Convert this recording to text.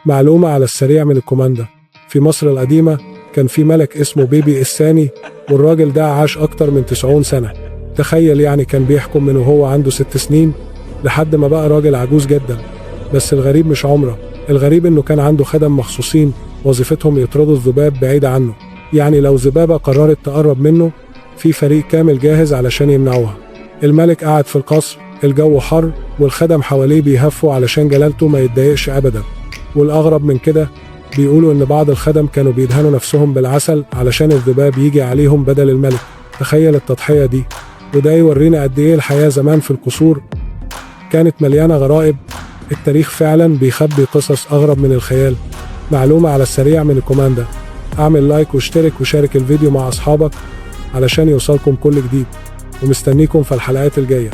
معلومة على السريع من الكوماندا: في مصر القديمة كان في ملك اسمه بيبي الثاني، والراجل ده عاش أكتر من 90 سنة. تخيل يعني كان بيحكم من وهو عنده 6 سنين لحد ما بقى راجل عجوز جدا. بس الغريب مش عمره، الغريب إنه كان عنده خدم مخصوصين وظيفتهم يطردوا الذباب بعيد عنه. يعني لو ذبابة قررت تقرب منه، في فريق كامل جاهز علشان يمنعوها. الملك قعد في القصر، الجو حر والخدم حواليه بيهفوا علشان جلالته ما يتضايقش أبدا. والأغرب من كده، بيقولوا إن بعض الخدم كانوا بيدهنوا نفسهم بالعسل علشان الذباب يجي عليهم بدل الملك. تخيل التضحية دي! وده يورينا قد إيه الحياة زمان في القصور كانت مليانة غرائب. التاريخ فعلا بيخبي قصص أغرب من الخيال. معلومة على السريع من الكوماندا: اعمل لايك واشترك وشارك الفيديو مع أصحابك علشان يوصلكم كل جديد، ومستنيكم في الحلقات الجاية.